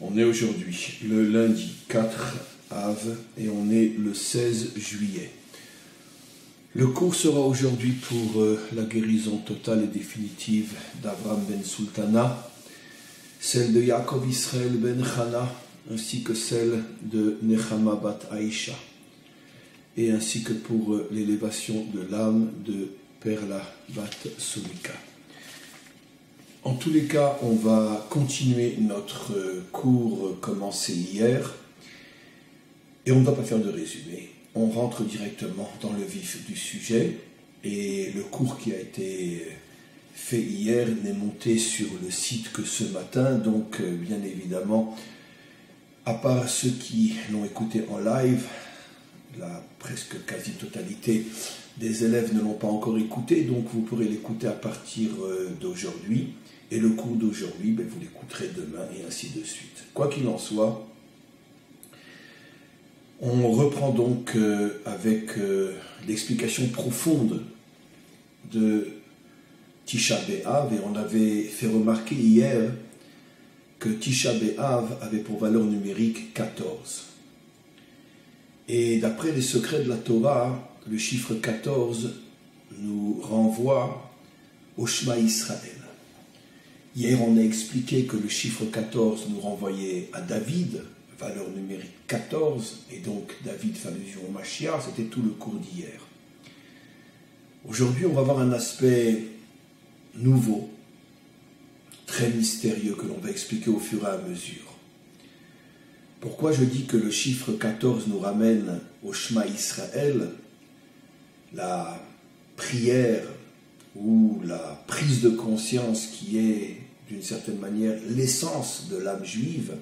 On est aujourd'hui le lundi 4 Av et on est le 16 juillet. Le cours sera aujourd'hui pour la guérison totale et définitive d'Avraham ben Sultana, celle de Yaakov Israël ben Chana, ainsi que celle de Nechama bat Aïcha, et ainsi que pour l'élévation de l'âme de Perla bat Somika. En tous les cas, on va continuer notre cours commencé hier, et on ne va pas faire de résumé. On rentre directement dans le vif du sujet, et le cours qui a été fait hier n'est monté sur le site que ce matin, donc bien évidemment, à part ceux qui l'ont écouté en live, la presque quasi-totalité des élèves ne l'ont pas encore écouté, donc vous pourrez l'écouter à partir d'aujourd'hui, et le cours d'aujourd'hui, vous l'écouterez demain, et ainsi de suite. Quoi qu'il en soit, on reprend donc avec l'explication profonde de Tisha B'Av, et on avait fait remarquer hier que Tisha B'Av avait pour valeur numérique 14. Et d'après les secrets de la Torah, le chiffre 14 nous renvoie au Shema Israël. Hier, on a expliqué que le chiffre 14 nous renvoyait à David, valeur numérique 14, et donc David fait allusion au Mashiach, c'était tout le cours d'hier. Aujourd'hui, on va voir un aspect nouveau, très mystérieux, que l'on va expliquer au fur et à mesure. Pourquoi je dis que le chiffre 14 nous ramène au Shema Israël, la prière ou la prise de conscience qui est, d'une certaine manière, l'essence de l'âme juive?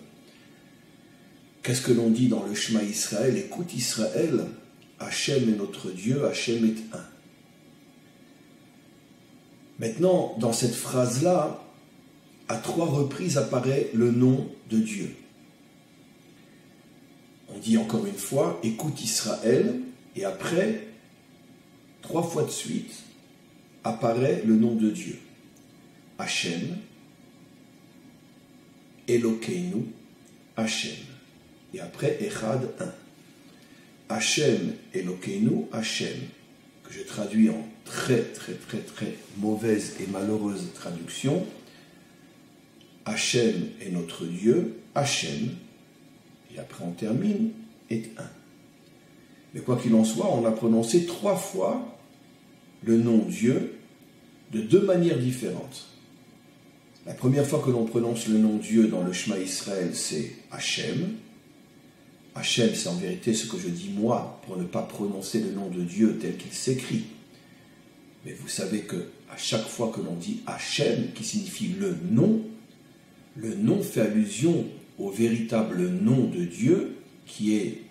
Qu'est-ce que l'on dit dans le Shema Israël? Écoute Israël, Hachem est notre Dieu, Hachem est un. Maintenant, dans cette phrase-là, à 3 reprises apparaît le nom de Dieu. On dit encore une fois, écoute Israël, et après, 3 fois de suite, apparaît le nom de Dieu. Hachem, Elokeinu, Hachem. Et après, Echad, un. Hachem, Elokeinu, Hachem, que je traduis en très mauvaise et malheureuse traduction. Hachem est notre Dieu, Hachem, et après on termine, est un. Mais quoi qu'il en soit, on a prononcé 3 fois le nom Dieu de 2 manières différentes. La première fois que l'on prononce le nom Dieu dans le Shema Israël, c'est Hachem. Hachem, c'est en vérité ce que je dis moi, pour ne pas prononcer le nom de Dieu tel qu'il s'écrit. Mais vous savez que à chaque fois que l'on dit Hachem, qui signifie le nom fait allusion au véritable nom de Dieu, qui est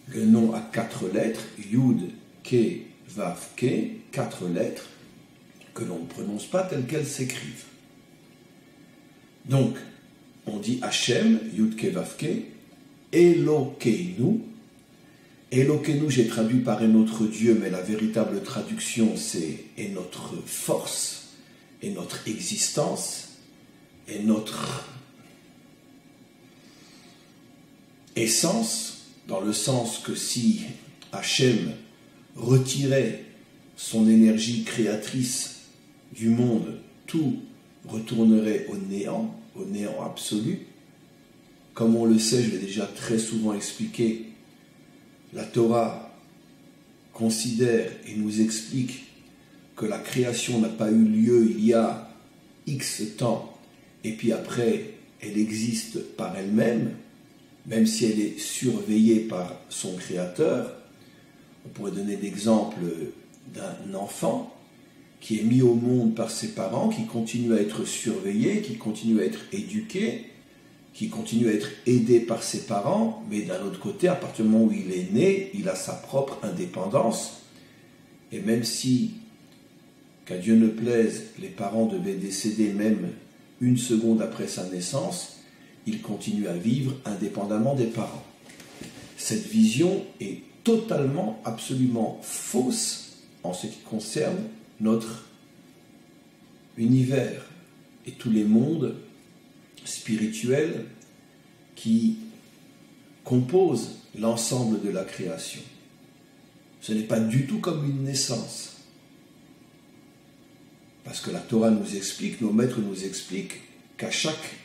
le nom à 4 lettres, Yud, Ke, Vav, Ke, 4 lettres, que l'on ne prononce pas telles qu'elles s'écrivent. Donc, on dit Hachem, Yud, Ke, Vav, Ke, Elokeinu. Elokeinu, j'ai traduit par « est notre Dieu », mais la véritable traduction, c'est « est notre force », « est notre existence », « est notre essence », dans le sens que si Hachem retirait son énergie créatrice du monde, tout retournerait au néant absolu. Comme on le sait, je l'ai déjà très souvent expliqué, la Torah considère et nous explique que la création n'a pas eu lieu il y a X temps, et puis après, elle existe par elle-même, même si elle est surveillée par son créateur. On pourrait donner l'exemple d'un enfant qui est mis au monde par ses parents, qui continue à être surveillé, qui continue à être éduqué, qui continue à être aidé par ses parents, mais d'un autre côté, à partir du moment où il est né, il a sa propre indépendance. Et même si, qu'à Dieu ne plaise, les parents devaient décéder même 1 seconde après sa naissance, il continue à vivre indépendamment des parents. Cette vision est totalement, absolument fausse en ce qui concerne notre univers et tous les mondes spirituels qui compose l'ensemble de la création. Ce n'est pas du tout comme une naissance. Parce que la Torah nous explique, nos maîtres nous expliquent qu'à chaque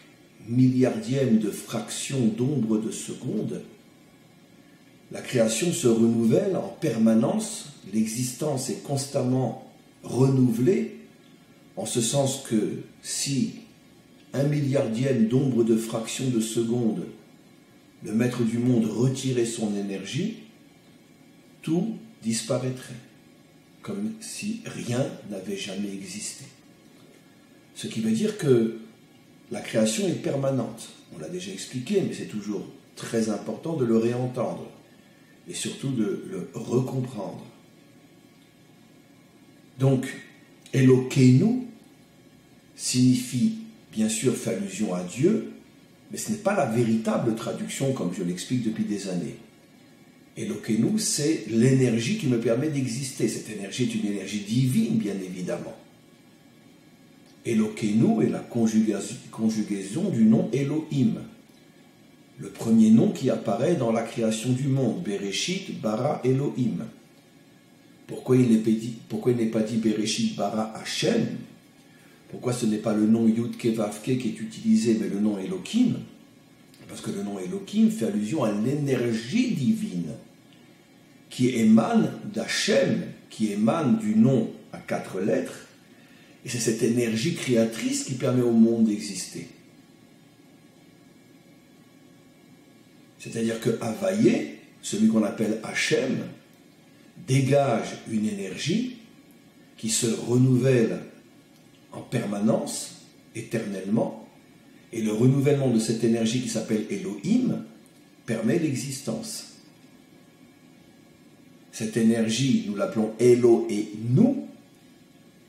milliardième de fraction d'ombre de seconde, la création se renouvelle en permanence, l'existence est constamment renouvelée, en ce sens que si un milliardième d'ombre de fraction de seconde, le maître du monde retirait son énergie, tout disparaîtrait, comme si rien n'avait jamais existé. Ce qui veut dire que la création est permanente. On l'a déjà expliqué, mais c'est toujours très important de le réentendre et surtout de le recomprendre. Donc, Elokeinu signifie bien sûr fait allusion à Dieu, mais ce n'est pas la véritable traduction comme je l'explique depuis des années. Elokeinu, c'est l'énergie qui me permet d'exister. Cette énergie est une énergie divine, bien évidemment. Elokeinu est la conjugaison du nom Elohim, le premier nom qui apparaît dans la création du monde, Bereshit bara Elohim. Pourquoi il n'est pas dit Bereshit bara Hashem? Pourquoi ce n'est pas le nom Yud Ke Vav Ke qui est utilisé, mais le nom Elohim? Parce que le nom Elohim fait allusion à l'énergie divine qui émane d'Hachem, qui émane du nom à 4 lettres, et c'est cette énergie créatrice qui permet au monde d'exister. C'est-à-dire que Havaïe, celui qu'on appelle Hachem, dégage une énergie qui se renouvelle en permanence, éternellement, et le renouvellement de cette énergie qui s'appelle Elohim permet l'existence. Cette énergie, nous l'appelons Eloheinu.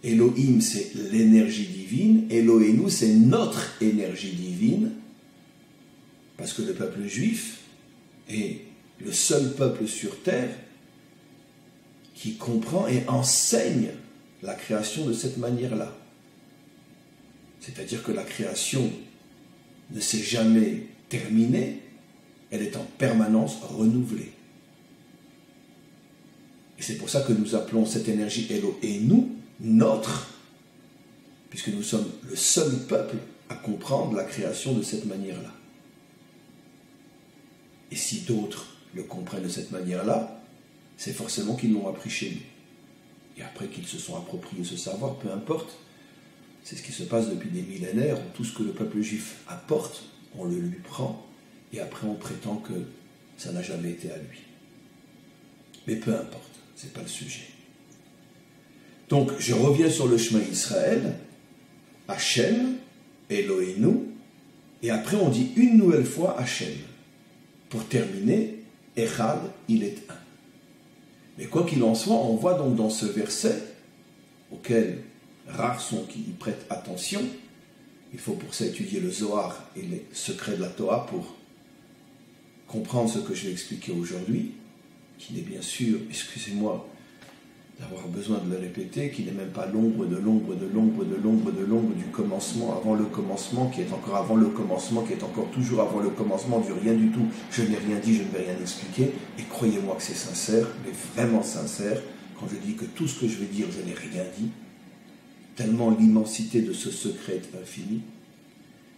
Elohim, c'est l'énergie divine. Eloheinu, c'est notre énergie divine. Parce que le peuple juif est le seul peuple sur terre qui comprend et enseigne la création de cette manière-là. C'est-à-dire que la création ne s'est jamais terminée, elle est en permanence renouvelée. Et c'est pour ça que nous appelons cette énergie Eloheinu notre, puisque nous sommes le seul peuple à comprendre la création de cette manière-là. Et si d'autres le comprennent de cette manière-là, c'est forcément qu'ils l'ont appris chez nous. Et après qu'ils se sont appropriés ce savoir, peu importe, c'est ce qui se passe depuis des millénaires, où tout ce que le peuple juif apporte, on le lui prend, et après on prétend que ça n'a jamais été à lui. Mais peu importe, ce n'est pas le sujet. Donc, je reviens sur le chemin Israël, Hachem, Eloheinu, et après on dit une nouvelle fois Hachem. Pour terminer, Echad, il est un. Mais quoi qu'il en soit, on voit donc dans ce verset, auquel rares sont qui y prêtent attention, il faut pour ça étudier le Zohar et les secrets de la Torah pour comprendre ce que je vais expliquer aujourd'hui, qui n'est bien sûr, excusez-moi d'avoir besoin de le répéter, qui n'est même pas l'ombre de l'ombre de l'ombre de l'ombre de l'ombre du commencement avant le commencement, qui est encore avant le commencement, qui est encore toujours avant le commencement du rien du tout. Je n'ai rien dit, je ne vais rien expliquer, et croyez-moi que c'est sincère, mais vraiment sincère, quand je dis que tout ce que je vais dire, je n'ai rien dit, tellement l'immensité de ce secret est infinie,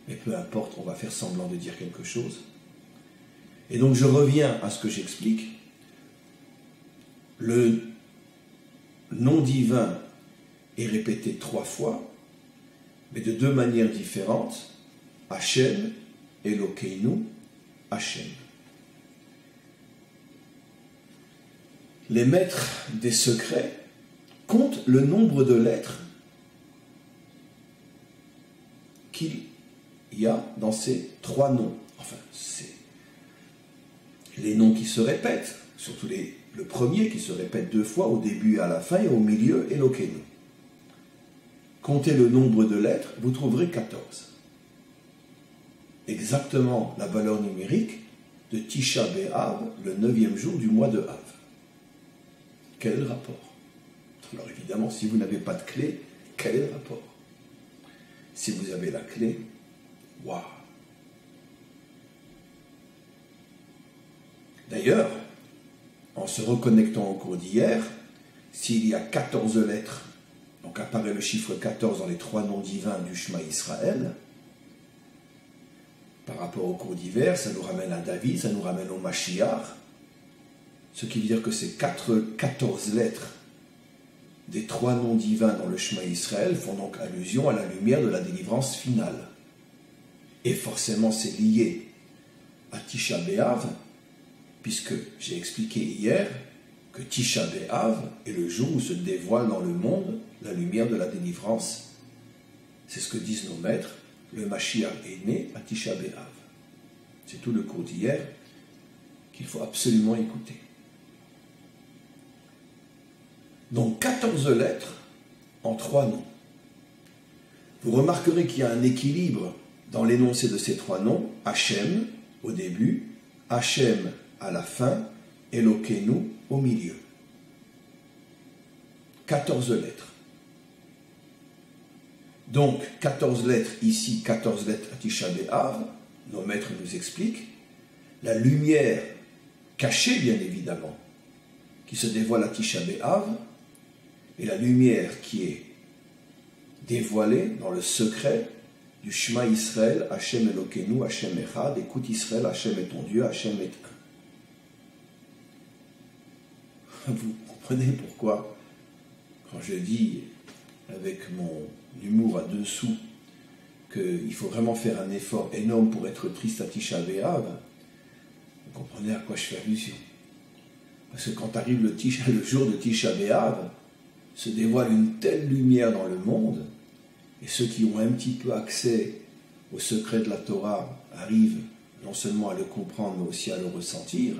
mais peu importe, on va faire semblant de dire quelque chose. Et donc je reviens à ce que j'explique. Le nom divin est répété 3 fois, mais de 2 manières différentes. Hachem, Elokeinu, Hachem. Les maîtres des secrets comptent le nombre de lettres qu'il y a dans ces 3 noms. Enfin, c'est les noms qui se répètent, surtout le premier qui se répète 2 fois, au début et à la fin, et au milieu, Elokeinu. Comptez le nombre de lettres, vous trouverez 14. Exactement la valeur numérique de Tisha B'Av, le 9e jour du mois de Av. Quel est le rapport? Alors évidemment, si vous n'avez pas de clé, quel est le rapport? Si vous avez la clé, waouh! D'ailleurs, en se reconnectant au cours d'hier, s'il y a 14 lettres, donc apparaît le chiffre 14 dans les 3 noms divins du Shema Israël, par rapport au cours d'hier, ça nous ramène à David, ça nous ramène au Mashiach, ce qui veut dire que ces 14 lettres des 3 noms divins dans le Shema Israël font donc allusion à la lumière de la délivrance finale. Et forcément c'est lié à Tisha B'Av, puisque j'ai expliqué hier que Tisha B'Av est le jour où se dévoile dans le monde la lumière de la délivrance. C'est ce que disent nos maîtres, le Mashiach est né à Tisha B'Av. C'est tout le cours d'hier qu'il faut absolument écouter. Donc 14 lettres en 3 noms. Vous remarquerez qu'il y a un équilibre dans l'énoncé de ces 3 noms, Hachem au début, Hachem à la fin, Elokeinu au milieu. 14 lettres. Donc 14 lettres ici, 14 lettres à Tisha B'Av, nos maîtres nous expliquent, la lumière cachée bien évidemment, qui se dévoile à Tisha B'Av, et la lumière qui est dévoilée dans le secret du Shema Israël, Hachem Elokeinu, Hachem Echad, écoute Israël, Hachem est ton Dieu, Hachem est un. Vous comprenez pourquoi, quand je dis avec mon humour à 2 sous qu'il faut vraiment faire un effort énorme pour être triste à Tisha B'Av, vous comprenez à quoi je fais allusion. Parce que quand arrive le jour de Tisha B'Av, se dévoile une telle lumière dans le monde, et ceux qui ont un petit peu accès au secret de la Torah arrivent non seulement à le comprendre, mais aussi à le ressentir.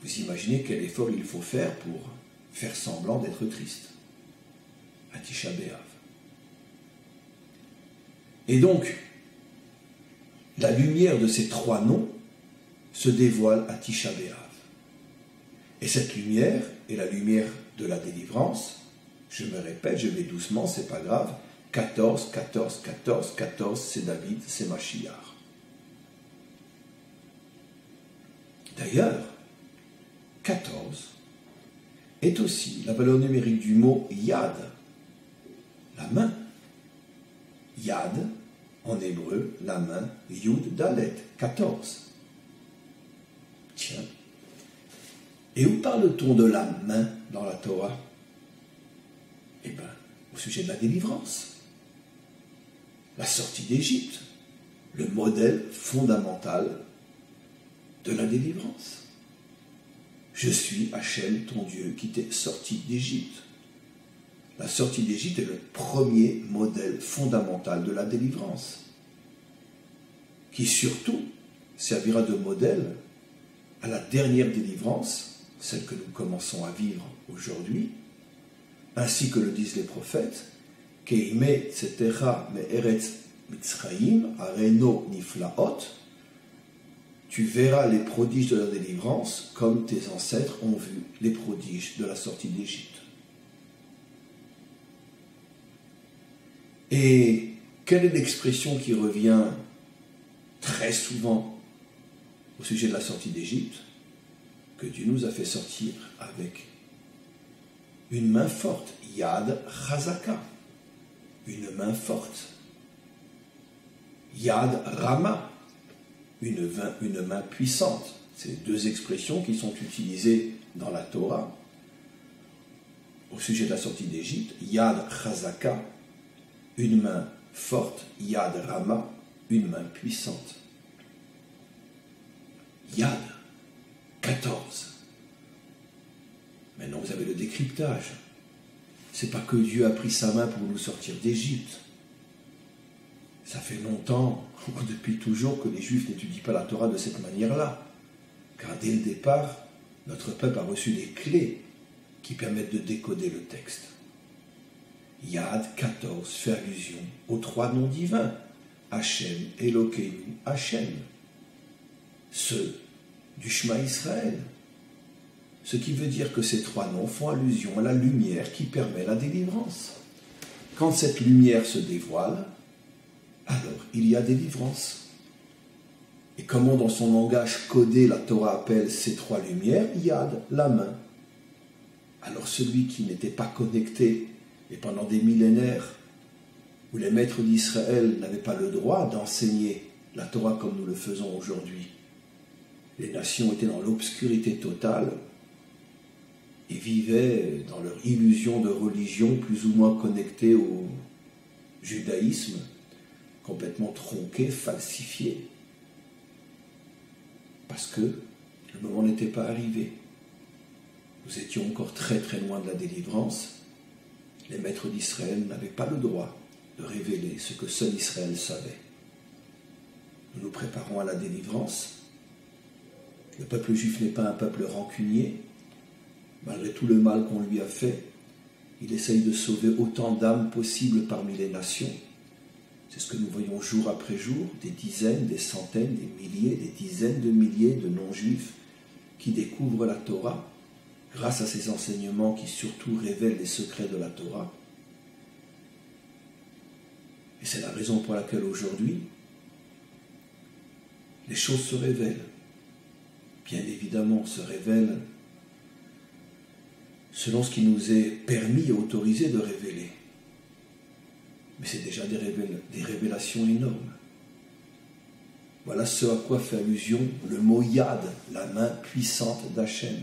Vous imaginez quel effort il faut faire pour faire semblant d'être triste à Tisha B'Av. Et donc, la lumière de ces 3 noms se dévoile à Tisha B'Av. Et cette lumière est la lumière de la délivrance. Je me répète, je vais doucement, c'est pas grave. 14, 14, 14, 14, c'est David, c'est Mashiach. D'ailleurs, 14 est aussi la valeur numérique du mot Yad, la main. Yad, en hébreu, la main, Yud Dalet, 14. Tiens. Et où parle-t-on de la main dans la Torah? Eh bien, au sujet de la délivrance. La sortie d'Égypte, le modèle fondamental de la délivrance. Je suis Hachem, ton Dieu, qui t'est sorti d'Égypte. La sortie d'Égypte est le premier modèle fondamental de la délivrance, qui surtout servira de modèle à la dernière délivrance, celle que nous commençons à vivre aujourd'hui, ainsi que le disent les prophètes, Keime tzetera me'eretz Mitzrayim areno niflaot, tu verras les prodiges de la délivrance comme tes ancêtres ont vu les prodiges de la sortie d'Égypte. Et quelle est l'expression qui revient très souvent au sujet de la sortie d'Égypte? Que Dieu nous a fait sortir avec une main forte, Yad Chazaka, une main forte, Yad Rama, une main puissante. C'est 2 expressions qui sont utilisées dans la Torah au sujet de la sortie d'Égypte. Yad Chazaka, une main forte, Yad Rama, une main puissante. Yad, 14. Maintenant, vous avez le décryptage. C'est pas que Dieu a pris sa main pour nous sortir d'Égypte. Ça fait longtemps, depuis toujours, que les Juifs n'étudient pas la Torah de cette manière-là. Car dès le départ, notre peuple a reçu les clés qui permettent de décoder le texte. Yad 14 fait allusion aux 3 noms divins. Hachem, Elokeinu, Hachem. Ceux du Shema Israël. Ce qui veut dire que ces 3 noms font allusion à la lumière qui permet la délivrance. Quand cette lumière se dévoile, alors il y a délivrance. Et comment dans son langage codé la Torah appelle ces trois lumières? Yad, la main. Alors celui qui n'était pas connecté, et pendant des millénaires, où les maîtres d'Israël n'avaient pas le droit d'enseigner la Torah comme nous le faisons aujourd'hui, les nations étaient dans l'obscurité totale et vivaient dans leur illusion de religion plus ou moins connectée au judaïsme, complètement tronqué, falsifié. Parce que le moment n'était pas arrivé. Nous étions encore très très loin de la délivrance. Les maîtres d'Israël n'avaient pas le droit de révéler ce que seul Israël savait. Nous nous préparons à la délivrance. Le peuple juif n'est pas un peuple rancunier. Malgré tout le mal qu'on lui a fait, il essaye de sauver autant d'âmes possibles parmi les nations. C'est ce que nous voyons jour après jour, des dizaines, des centaines, des milliers, des dizaines de milliers de non-juifs qui découvrent la Torah grâce à ces enseignements qui surtout révèlent les secrets de la Torah. Et c'est la raison pour laquelle aujourd'hui, les choses se révèlent. Bien évidemment, se révèlent selon ce qui nous est permis et autorisé de révéler. Mais c'est déjà des révélations énormes. Voilà ce à quoi fait allusion le mot Yad, la main puissante d'Hachem.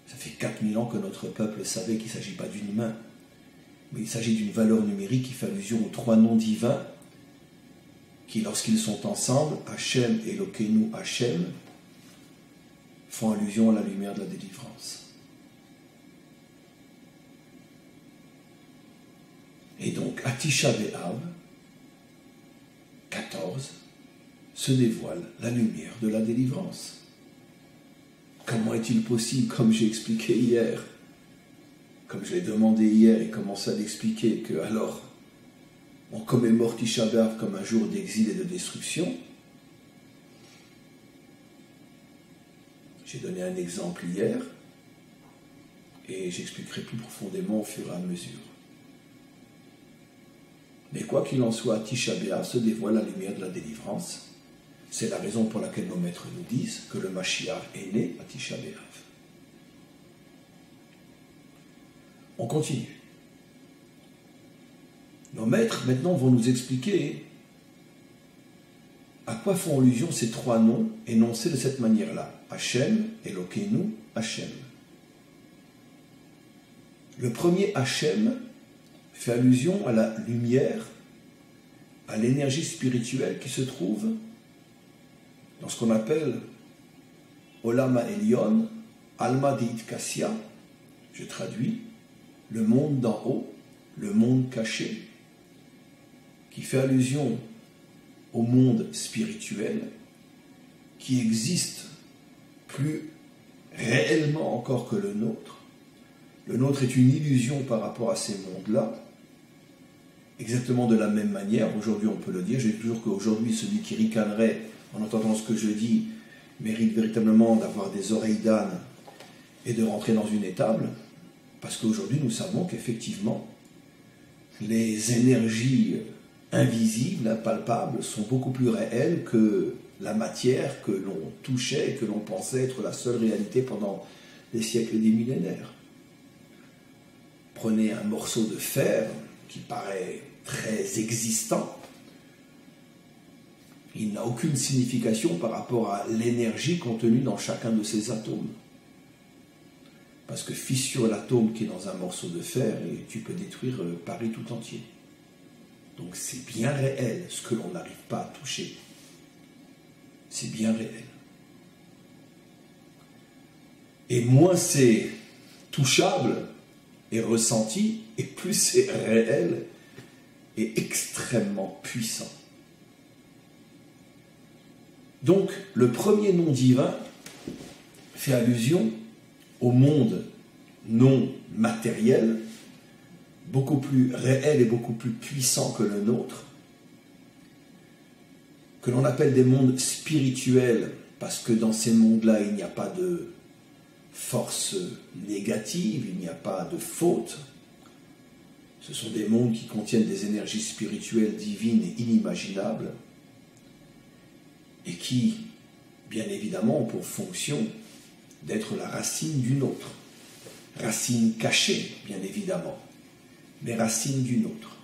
Ça fait 4000 ans que notre peuple savait qu'il ne s'agit pas d'une main, mais il s'agit d'une valeur numérique qui fait allusion aux trois noms divins qui, lorsqu'ils sont ensemble, Hachem, Elokeinu, Hachem, font allusion à la lumière de la délivrance. Et donc, à Tisha B'Av, 14, se dévoile la lumière de la délivrance. Comment est-il possible, comme j'ai expliqué hier, comme je l'ai demandé hier et commencé à l'expliquer, que alors on commémore Tisha B'Av comme un jour d'exil et de destruction? J'ai donné un exemple hier et j'expliquerai plus profondément au fur et à mesure. Mais quoi qu'il en soit, à Tisha B'Av se dévoile la lumière de la délivrance. C'est la raison pour laquelle nos maîtres nous disent que le Mashiach est né à Tisha B'Av. On continue. Nos maîtres maintenant vont nous expliquer à quoi font allusion ces trois noms énoncés de cette manière-là. Hachem, Elokeinu, Hachem. Le premier Hachem fait allusion à la lumière, à l'énergie spirituelle qui se trouve dans ce qu'on appelle Olam Ha'elyon, Alma De'itkassia, je traduis, le monde d'en haut, le monde caché, qui fait allusion au monde spirituel, qui existe plus réellement encore que le nôtre. Le nôtre est une illusion par rapport à ces mondes-là. Exactement de la même manière, aujourd'hui on peut le dire, je dis toujours qu'aujourd'hui celui qui ricanerait en entendant ce que je dis mérite véritablement d'avoir des oreilles d'âne et de rentrer dans une étable, parce qu'aujourd'hui nous savons qu'effectivement les énergies invisibles, impalpables, sont beaucoup plus réelles que la matière que l'on touchait et que l'on pensait être la seule réalité pendant des siècles et des millénaires. Prenez un morceau de fer qui paraît très existant. Il n'a aucune signification par rapport à l'énergie contenue dans chacun de ces atomes. Parce que fissure l'atome qui est dans un morceau de fer et tu peux détruire Paris tout entier. Donc c'est bien réel ce que l'on n'arrive pas à toucher. C'est bien réel. Et moins c'est touchable et ressenti, et plus c'est réel et extrêmement puissant. Donc, le premier nom divin fait allusion au monde non matériel, beaucoup plus réel et beaucoup plus puissant que le nôtre, que l'on appelle des mondes spirituels, parce que dans ces mondes-là, il n'y a pas de force négative, il n'y a pas de faute. Ce sont des mondes qui contiennent des énergies spirituelles divines et inimaginables. et qui, bien évidemment, ont pour fonction d'être la racine d'une autre. Racine cachée, bien évidemment, mais racine d'une autre.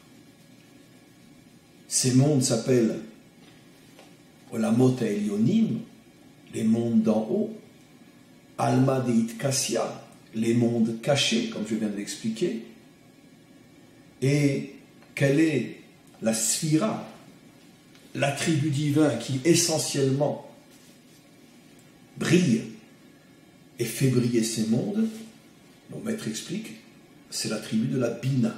Ces mondes s'appellent Olamot Elyonim, les mondes d'en haut, Alma Deit Kassia, les mondes cachés, comme je viens de l'expliquer. Et quelle est la sphira, l'attribut divin qui essentiellement brille et fait briller ces mondes? Mon maître explique, c'est l'attribut de la Bina.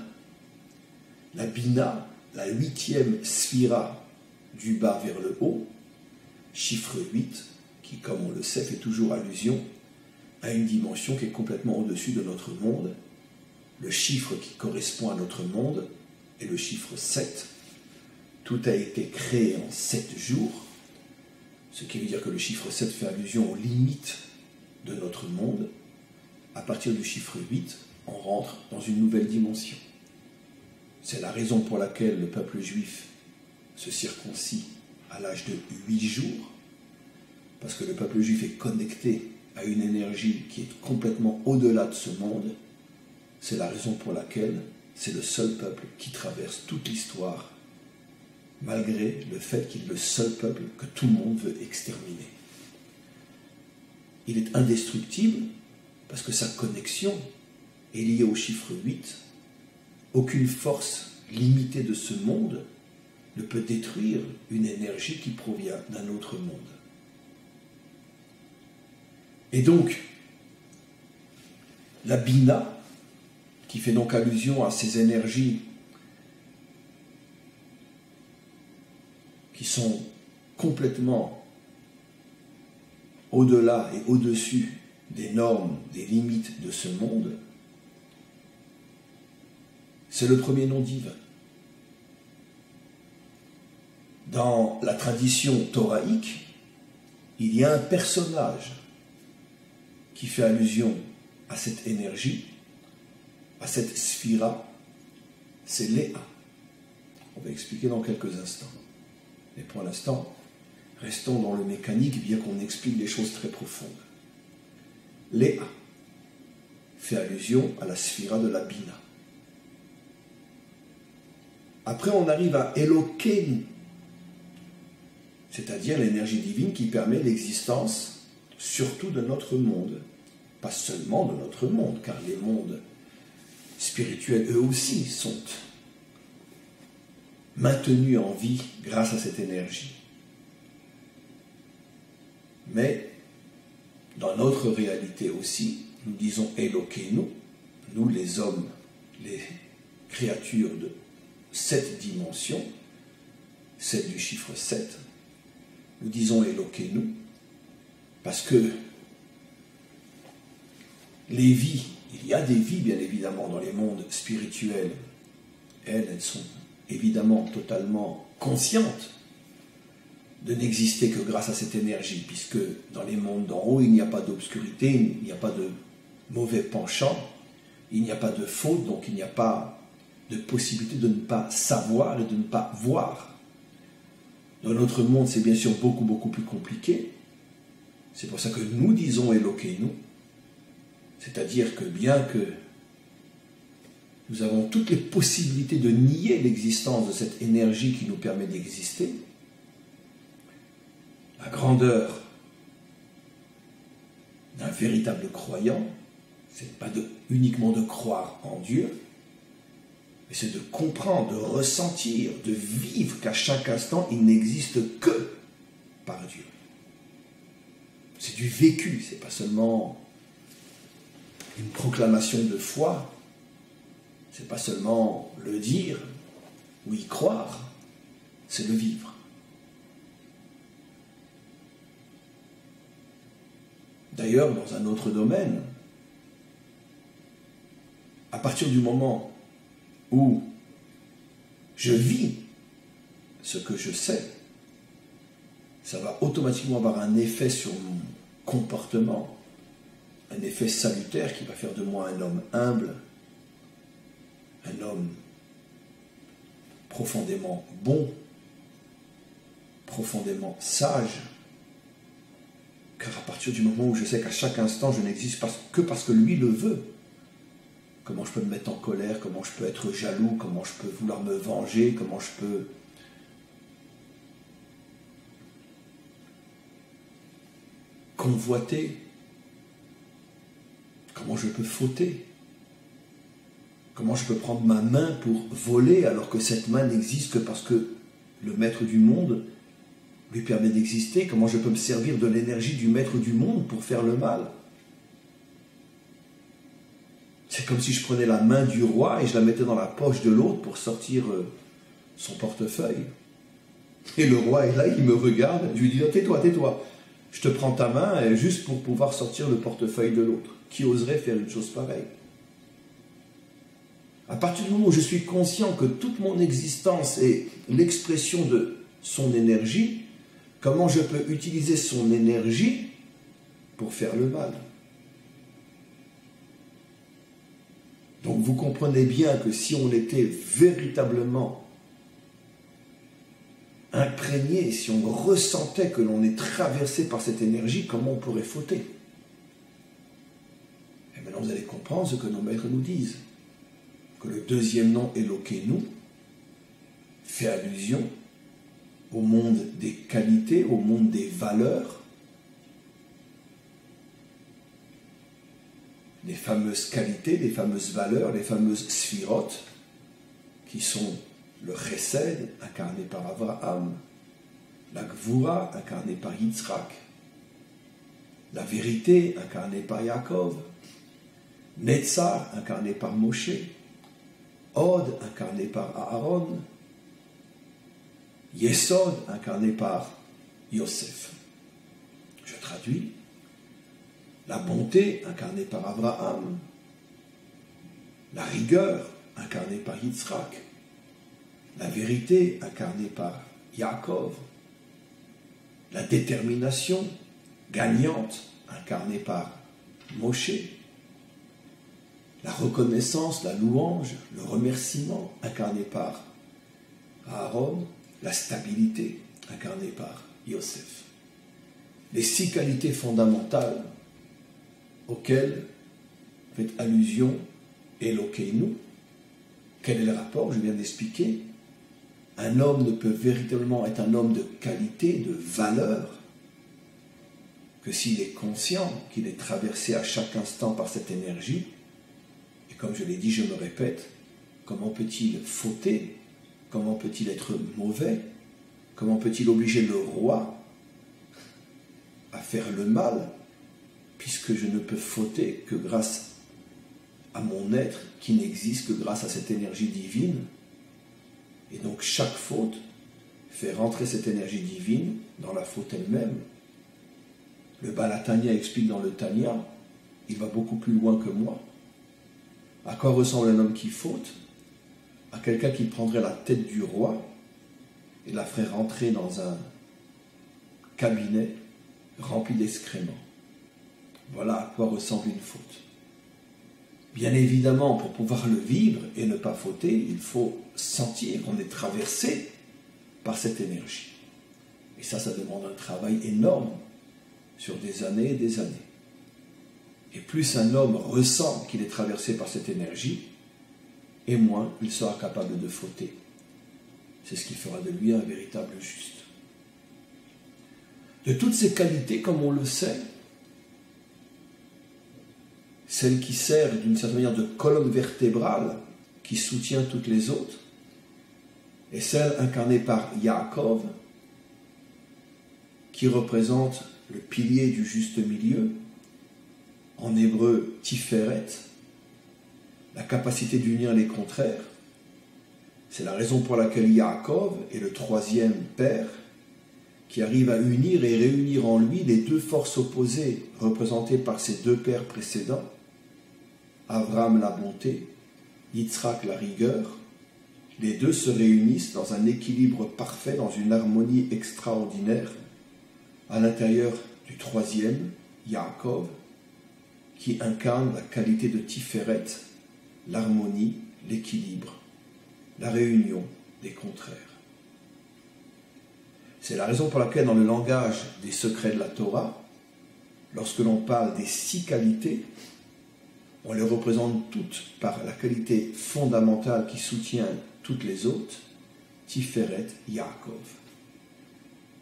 La Bina, la 8e sphira du bas vers le haut, chiffre 8, qui, comme on le sait, fait toujours allusion à une dimension qui est complètement au-dessus de notre monde. Le chiffre qui correspond à notre monde est le chiffre 7. Tout a été créé en 7 jours, ce qui veut dire que le chiffre 7 fait allusion aux limites de notre monde. À partir du chiffre 8, on rentre dans une nouvelle dimension. C'est la raison pour laquelle le peuple juif se circoncis à l'âge de 8 jours, parce que le peuple juif est connecté à une énergie qui est complètement au-delà de ce monde. C'est la raison pour laquelle c'est le seul peuple qui traverse toute l'histoire, malgré le fait qu'il est le seul peuple que tout le monde veut exterminer. Il est indestructible parce que sa connexion est liée au chiffre 8. Aucune force limitée de ce monde ne peut détruire une énergie qui provient d'un autre monde. Et donc, la Bina, qui fait donc allusion à ces énergies qui sont complètement au-delà et au-dessus des normes, des limites de ce monde, c'est le premier nom divin. Dans la tradition thoraïque, il y a un personnage qui fait allusion à cette énergie, à cette sphira, c'est Léa. On va expliquer dans quelques instants. Mais pour l'instant, restons dans le mécanique, bien qu'on explique des choses très profondes. Léa fait allusion à la sphira de la Bina. Après, on arrive à Elokeinu, c'est-à-dire l'énergie divine qui permet l'existence surtout de notre monde. Pas seulement de notre monde, car les mondes spirituels, eux aussi, sont maintenus en vie grâce à cette énergie. Mais, dans notre réalité aussi, nous disons Elokeinu, nous les hommes, les créatures de cette dimension, celle du chiffre 7, nous disons Elokeinu, parce que les vies, il y a des vies bien évidemment dans les mondes spirituels, elles sont évidemment totalement conscientes de n'exister que grâce à cette énergie, puisque dans les mondes d'en haut, il n'y a pas d'obscurité, il n'y a pas de mauvais penchant, il n'y a pas de faute, donc il n'y a pas de possibilité de ne pas savoir et de ne pas voir. Dans notre monde, c'est bien sûr beaucoup plus compliqué. C'est pour ça que nous disons Elokeinu, c'est-à-dire que bien que nous avons toutes les possibilités de nier l'existence de cette énergie qui nous permet d'exister, la grandeur d'un véritable croyant, c'est pas uniquement de croire en Dieu, mais c'est de comprendre, de ressentir, de vivre qu'à chaque instant, il n'existe que par Dieu. C'est du vécu, c'est pas seulement une proclamation de foi, c'est pas seulement le dire ou y croire, c'est le vivre. D'ailleurs, dans un autre domaine, à partir du moment où je vis ce que je sais, ça va automatiquement avoir un effet sur mon comportement, un effet salutaire qui va faire de moi un homme humble, un homme profondément bon, profondément sage, partir du moment où je sais qu'à chaque instant, je n'existe que parce que lui le veut, comment je peux me mettre en colère, comment je peux être jaloux, comment je peux vouloir me venger, comment je peux convoiter, comment je peux fauter, comment je peux prendre ma main pour voler alors que cette main n'existe que parce que le maître du monde lui permet d'exister, comment je peux me servir de l'énergie du maître du monde pour faire le mal. C'est comme si je prenais la main du roi et je la mettais dans la poche de l'autre pour sortir son portefeuille. Et le roi est là, il me regarde, je lui dis « Tais-toi, tais-toi, je te prends ta main juste pour pouvoir sortir le portefeuille de l'autre. » Qui oserait faire une chose pareille? À partir du moment où je suis conscient que toute mon existence est l'expression de son énergie, comment je peux utiliser son énergie pour faire le mal? Donc vous comprenez bien que si on était véritablement imprégné, si on ressentait que l'on est traversé par cette énergie, comment on pourrait fauter? Et maintenant vous allez comprendre ce que nos maîtres nous disent. Que le deuxième nom, Elokeinu, fait allusion au monde des qualités, au monde des valeurs, les fameuses qualités, les fameuses valeurs, les fameuses sphirotes, qui sont le chesed, incarné par Abraham, la gvura, incarnée par Yitzhak, la vérité, incarnée par Yaakov, Netzar, incarné par Moshe, Od, incarné par Aaron, Yesod, incarné par Yosef. Je traduis. La bonté, incarnée par Abraham. La rigueur, incarnée par Yitzhak. La vérité, incarnée par Yaakov. La détermination, gagnante, incarnée par Moshe. La reconnaissance, la louange, le remerciement, incarné par Aaron. La stabilité, incarnée par Yosef. Les 6 qualités fondamentales auxquelles fait allusion Elokeinu. Quel est le rapport? Je viens d'expliquer. Un homme ne peut véritablement être un homme de qualité, de valeur, que s'il est conscient qu'il est traversé à chaque instant par cette énergie. Et comme je l'ai dit, je me répète, comment peut-il fauter? Comment peut-il être mauvais? Comment peut-il obliger le roi à faire le mal, puisque je ne peux fauter que grâce à mon être qui n'existe que grâce à cette énergie divine? Et donc chaque faute fait rentrer cette énergie divine dans la faute elle-même. Le Baal HaTanya explique dans le Tanya, il va beaucoup plus loin que moi. À quoi ressemble un homme qui faute? À quelqu'un qui prendrait la tête du roi et la ferait rentrer dans un cabinet rempli d'excréments. Voilà à quoi ressemble une faute. Bien évidemment, pour pouvoir le vivre et ne pas fauter, il faut sentir qu'on est traversé par cette énergie. Et ça demande un travail énorme sur des années et des années. Et plus un homme ressent qu'il est traversé par cette énergie, et moins il sera capable de fauter. C'est ce qui fera de lui un véritable juste. De toutes ces qualités, comme on le sait, celle qui sert d'une certaine manière de colonne vertébrale, qui soutient toutes les autres, est celle incarnée par Yaakov, qui représente le pilier du juste milieu, en hébreu Tiferet, la capacité d'unir les contraires. C'est la raison pour laquelle Yaakov est le 3e père qui arrive à unir et réunir en lui les 2 forces opposées représentées par ses 2 pères précédents, Abraham la bonté, Yitzhak la rigueur. Les 2 se réunissent dans un équilibre parfait, dans une harmonie extraordinaire à l'intérieur du 3e, Yaakov, qui incarne la qualité de Tiferet, l'harmonie, l'équilibre, la réunion des contraires. C'est la raison pour laquelle dans le langage des secrets de la Torah, lorsque l'on parle des 6 qualités, on les représente toutes par la qualité fondamentale qui soutient toutes les autres, Tiferet Yaakov.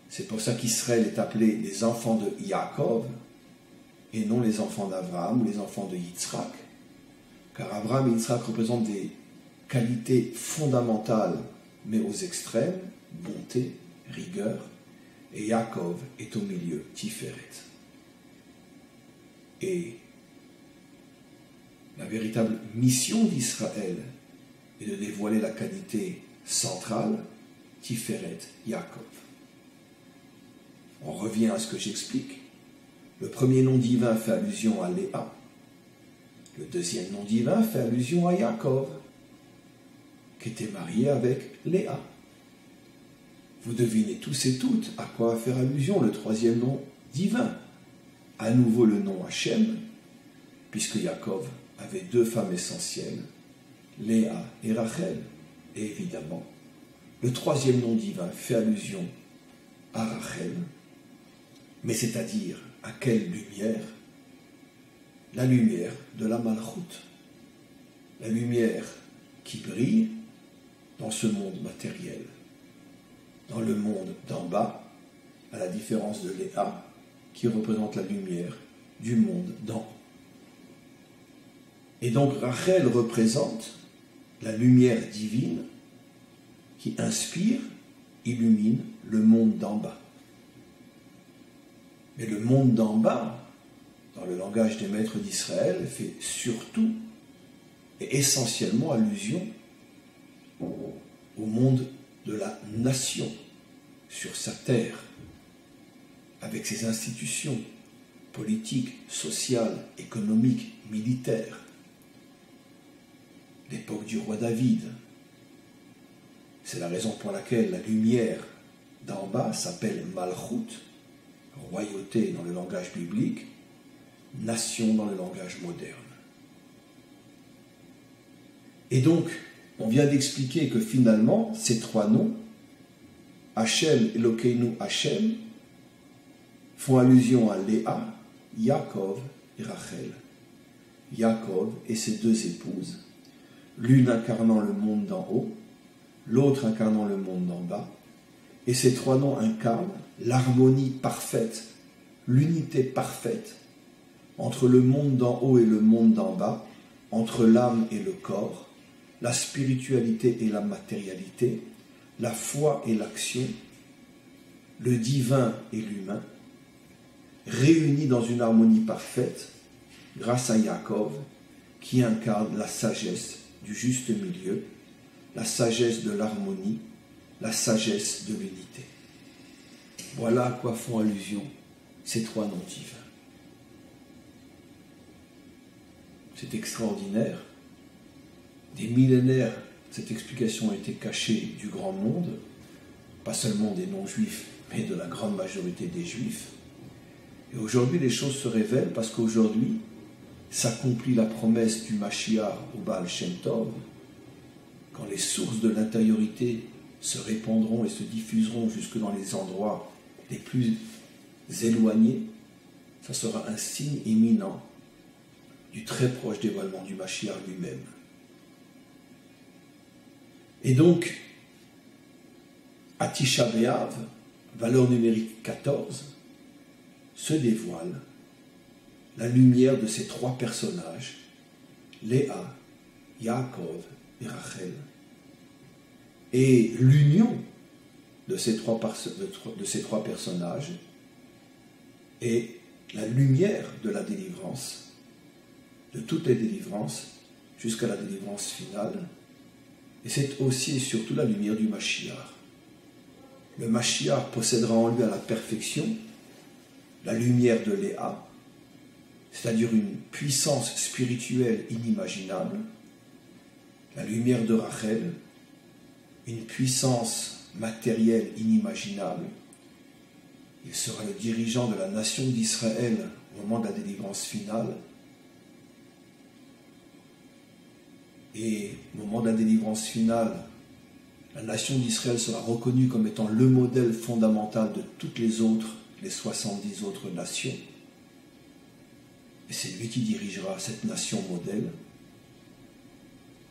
C'est pour ça qu'Israël est appelé les enfants de Yaakov et non les enfants d'Abraham ou les enfants de Yitzhak, car Abraham et Yitzhak représentent des qualités fondamentales mais aux extrêmes, bonté, rigueur, et Yaakov est au milieu, Tiferet. Et la véritable mission d'Israël est de dévoiler la qualité centrale, Tiferet Yaakov. On revient à ce que j'explique. Le premier nom divin fait allusion à Léa. Le deuxième nom divin fait allusion à Yaakov, qui était marié avec Léa. Vous devinez tous et toutes à quoi va faire allusion le troisième nom divin. À nouveau le nom Hachem, puisque Yaakov avait 2 femmes essentielles, Léa et Rachel. Et évidemment, le troisième nom divin fait allusion à Rachel, mais c'est-à-dire à quelle lumière? La lumière de la Malchut, la lumière qui brille dans ce monde matériel, dans le monde d'en bas, à la différence de Léa, qui représente la lumière du monde d'en haut. Et donc Rachel représente la lumière divine qui inspire, illumine le monde d'en bas. Mais le monde d'en bas, dans le langage des maîtres d'Israël, fait surtout et essentiellement allusion au monde de la nation sur sa terre, avec ses institutions politiques, sociales, économiques, militaires. L'époque du roi David. C'est la raison pour laquelle la lumière d'en bas s'appelle Malchut, royauté dans le langage biblique, nation dans le langage moderne. Et donc, on vient d'expliquer que finalement, ces 3 noms, Hachem, Elokeinu, Hachem, font allusion à Léa, Yaakov et Rachel. Yaakov et ses 2 épouses, l'une incarnant le monde d'en haut, l'autre incarnant le monde d'en bas, et ces 3 noms incarnent l'harmonie parfaite, l'unité parfaite entre le monde d'en haut et le monde d'en bas, entre l'âme et le corps, la spiritualité et la matérialité, la foi et l'action, le divin et l'humain, réunis dans une harmonie parfaite grâce à Yaakov qui incarne la sagesse du juste milieu, la sagesse de l'harmonie, la sagesse de l'unité. Voilà à quoi font allusion ces 3 noms divins. C'est extraordinaire. Des millénaires, cette explication a été cachée du grand monde, pas seulement des non-juifs, mais de la grande majorité des juifs. Et aujourd'hui, les choses se révèlent parce qu'aujourd'hui, s'accomplit la promesse du Mashiach au Baal Shem Tov, quand les sources de l'intériorité se répandront et se diffuseront jusque dans les endroits les plus éloignés, ça sera un signe imminent du très proche dévoilement du Mashiach lui-même. Et donc, à Tisha B'Av, valeur numérique 14, se dévoile la lumière de ces 3 personnages, Léa, Yaakov et Rachel, et l'union de ces 3 personnages est la lumière de la délivrance, de toutes les délivrances, jusqu'à la délivrance finale, et c'est aussi et surtout la lumière du Mashiach. Le Mashiach possédera en lui à la perfection la lumière de Léa, c'est-à-dire une puissance spirituelle inimaginable, la lumière de Rachel, une puissance matérielle inimaginable. Il sera le dirigeant de la nation d'Israël au moment de la délivrance finale. Et au moment de la délivrance finale, la nation d'Israël sera reconnue comme étant le modèle fondamental de toutes les autres, les 70 autres nations. et c'est lui qui dirigera cette nation modèle.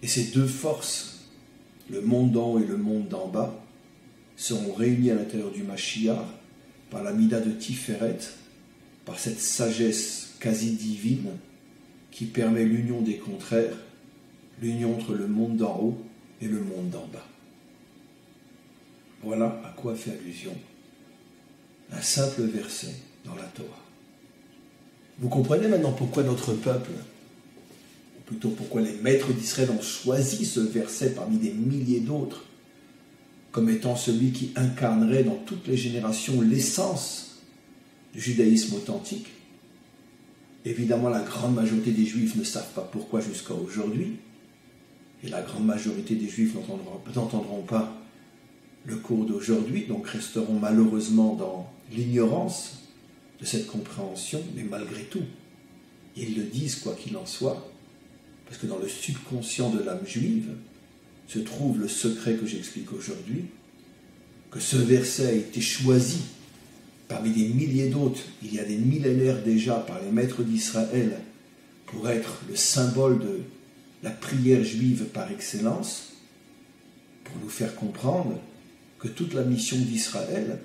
Et ces deux forces, le monde d'en haut et le monde d'en bas, seront réunis à l'intérieur du Mashiach par la Mida de Tiferet, par cette sagesse quasi divine qui permet l'union des contraires, l'union entre le monde d'en haut et le monde d'en bas. Voilà à quoi fait allusion un simple verset dans la Torah. Vous comprenez maintenant pourquoi notre peuple, ou plutôt pourquoi les maîtres d'Israël ont choisi ce verset parmi des milliers d'autres, comme étant celui qui incarnerait dans toutes les générations l'essence du judaïsme authentique. Évidemment, la grande majorité des Juifs ne savent pas pourquoi jusqu'à aujourd'hui, et la grande majorité des Juifs n'entendront pas le cours d'aujourd'hui, donc resteront malheureusement dans l'ignorance de cette compréhension, mais malgré tout, ils le disent quoi qu'il en soit, parce que dans le subconscient de l'âme juive se trouve le secret que j'explique aujourd'hui, que ce verset a été choisi parmi des milliers d'autres, il y a des millénaires déjà, par les maîtres d'Israël, pour être le symbole de la prière juive par excellence, pour nous faire comprendre que toute la mission d'Israël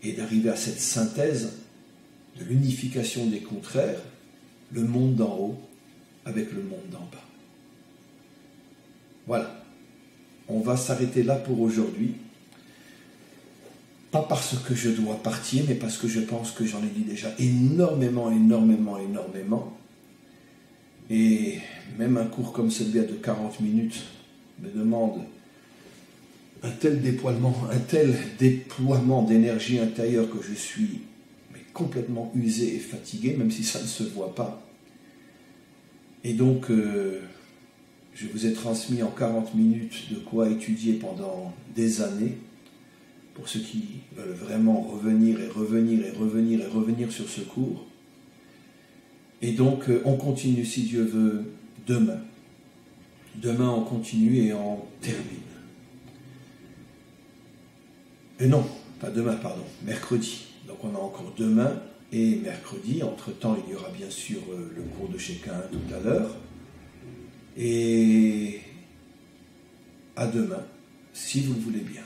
est d'arriver à cette synthèse de l'unification des contraires, le monde d'en haut avec le monde d'en bas. Voilà, on va s'arrêter là pour aujourd'hui. Pas parce que je dois partir, mais parce que je pense que j'en ai dit déjà énormément. Et même un cours comme celui-là de 40 minutes me demande un tel déploiement d'énergie intérieure que je suis complètement usé et fatigué, même si ça ne se voit pas. Et donc, je vous ai transmis en 40 minutes de quoi étudier pendant des années, pour ceux qui veulent vraiment revenir sur ce cours. Et donc, on continue, si Dieu veut, demain. Demain, on continue et on termine. Non, pas demain, pardon, mercredi. Donc, on a encore demain et mercredi. Entre-temps, il y aura bien sûr le cours de Shekin tout à l'heure. Et à demain, si vous le voulez bien.